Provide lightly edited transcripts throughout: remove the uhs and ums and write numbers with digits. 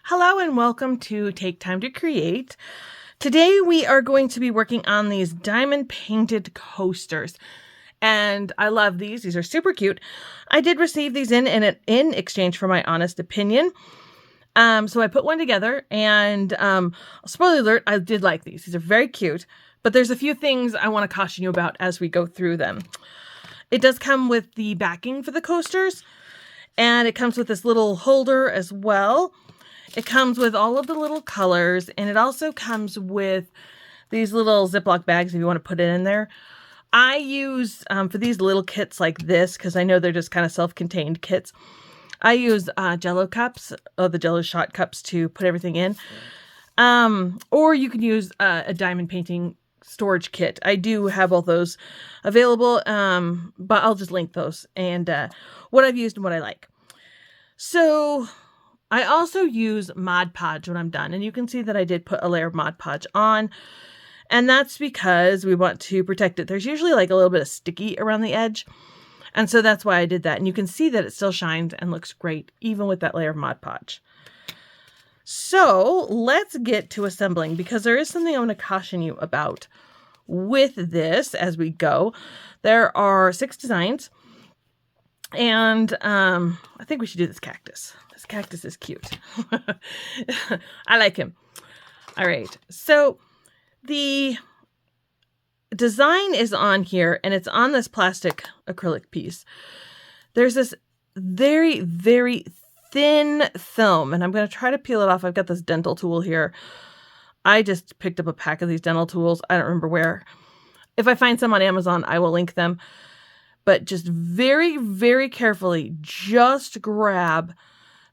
Hello and welcome to Take Time to Create. Today we are going to be working on these diamond painted coasters. And I love these. These are super cute. I did receive these in exchange for my honest opinion. So I put one together and spoiler alert, I did like these. These are very cute. But there's a few things I want to caution you about as we go through them. It does come with the backing for the coasters. And it comes with this little holder as well. It comes with all of the little colors, and it also comes with these little Ziploc bags if you want to put it in there. I use, for these little kits like this, because I know they're just kind of self-contained kits, I use Jello cups, the Jello shot cups to put everything in. Or you can use a diamond painting storage kit. I do have all those available, but I'll just link those and what I've used and what I like. So I also use Mod Podge when I'm done, and you can see that I did put a layer of Mod Podge on, and that's because we want to protect it. There's usually like a little bit of sticky around the edge, and so that's why I did that, and you can see that it still shines and looks great even with that layer of Mod Podge. So let's get to assembling, because there is something I want to caution you about with this as we go. There are 6 designs, and I think we should do this cactus. This cactus is cute. I like him. All right. So the design is on here, and it's on this plastic acrylic piece. There's this very, very thin film, and I'm going to try to peel it off. I've got this dental tool here. I just picked up a pack of these dental tools. I don't remember where. If I find some on Amazon, I will link them. But just very, very carefully, just grab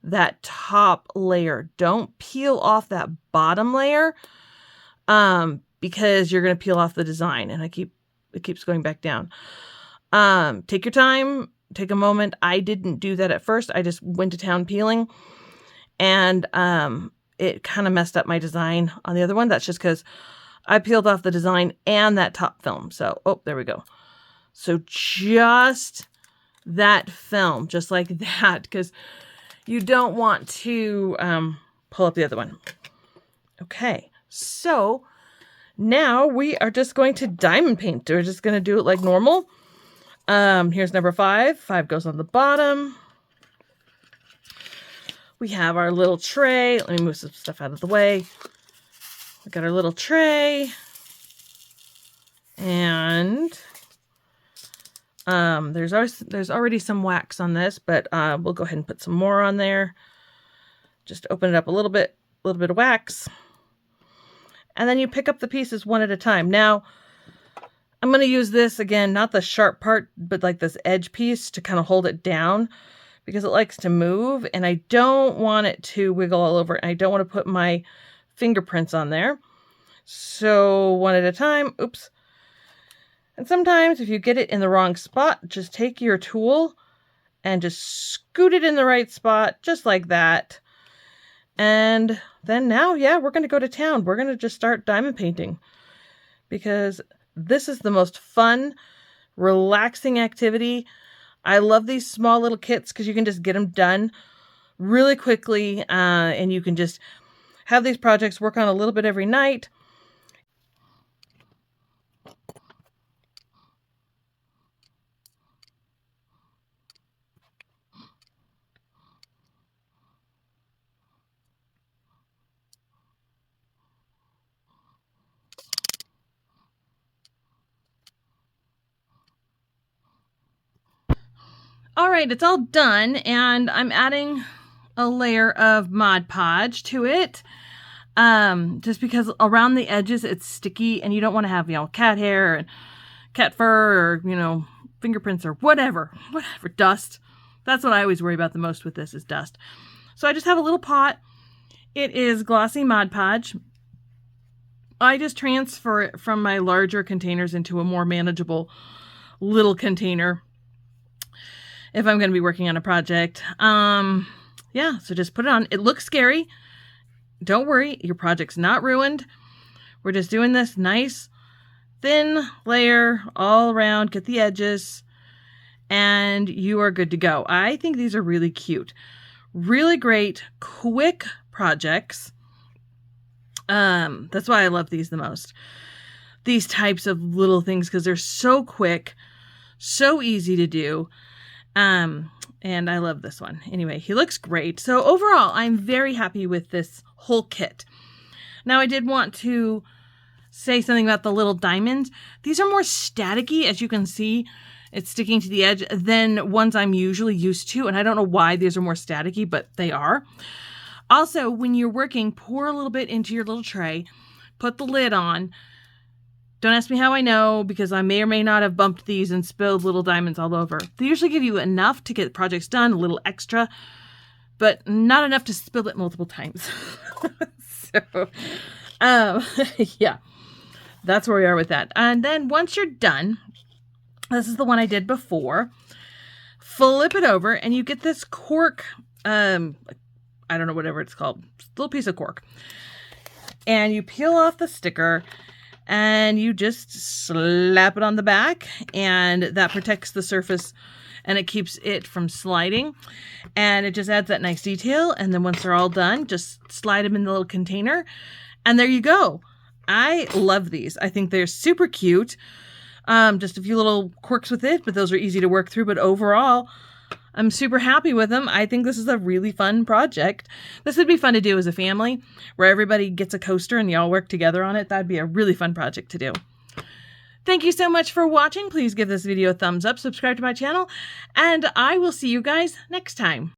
that top layer. Don't peel off that bottom layer, because you're going to peel off the design, and it keeps going back down. Take your time, take a moment. I didn't do that at first. I just went to town peeling, and it kind of messed up my design on the other one. That's just because I peeled off the design and that top film. So, there we go. So just that film, just like that, because you don't want to pull up the other one. Okay, so now we are just going to diamond paint. We're just going to do it like normal. Here's number 5. 5 goes on the bottom. We have our little tray. Let me move some stuff out of the way. We got our little tray. And there's already some wax on this, but we'll go ahead and put some more on there. Just open it up a little bit of wax. And then you pick up the pieces one at a time. Now, I'm going to use this again, not the sharp part, but like this edge piece to kind of hold it down, because it likes to move, and I don't want it to wiggle all over, and I don't want to put my fingerprints on there. So one at a time. Oops. And sometimes if you get it in the wrong spot, just take your tool and just scoot it in the right spot, just like that. And then now, we're going to go to town. We're going to just start diamond painting, because this is the most fun, relaxing activity. I love these small little kits because you can just get them done really quickly, and you can just have these projects work on a little bit every night. All right, it's all done, and I'm adding a layer of Mod Podge to it, just because around the edges it's sticky, and you don't want to have, cat hair and cat fur, or, fingerprints or whatever, dust. That's what I always worry about the most with this, is dust. So I just have a little pot. It is glossy Mod Podge. I just transfer it from my larger containers into a more manageable little container if I'm going to be working on a project. So just put it on. It looks scary. Don't worry, your project's not ruined. We're just doing this nice, thin layer all around, get the edges, and you are good to go. I think these are really cute. Really great, quick projects. That's why I love these the most. These types of little things, because they're so quick, so easy to do. And I love this one. Anyway, he looks great. So overall, I'm very happy with this whole kit. Now, I did want to say something about the little diamonds. These are more staticky, as you can see. It's sticking to the edge than ones I'm usually used to. And I don't know why these are more staticky, but they are. Also, when you're working, pour a little bit into your little tray. Put the lid on. Don't ask me how I know, because I may or may not have bumped these and spilled little diamonds all over. They usually give you enough to get projects done, a little extra, but not enough to spill it multiple times. So, yeah, that's where we are with that. And then once you're done, this is the one I did before, flip it over and you get this cork, I don't know, whatever it's called, little piece of cork. And you peel off the sticker and you just slap it on the back, and that protects the surface and it keeps it from sliding, and it just adds that nice detail. And then once they're all done, just slide them in the little container, and there you go. I love these. I think they're super cute. Just a few little quirks with it, but those are easy to work through. But overall, I'm super happy with them. I think this is a really fun project. This would be fun to do as a family, where everybody gets a coaster and you all work together on it. That'd be a really fun project to do. Thank you so much for watching. Please give this video a thumbs up, subscribe to my channel, and I will see you guys next time.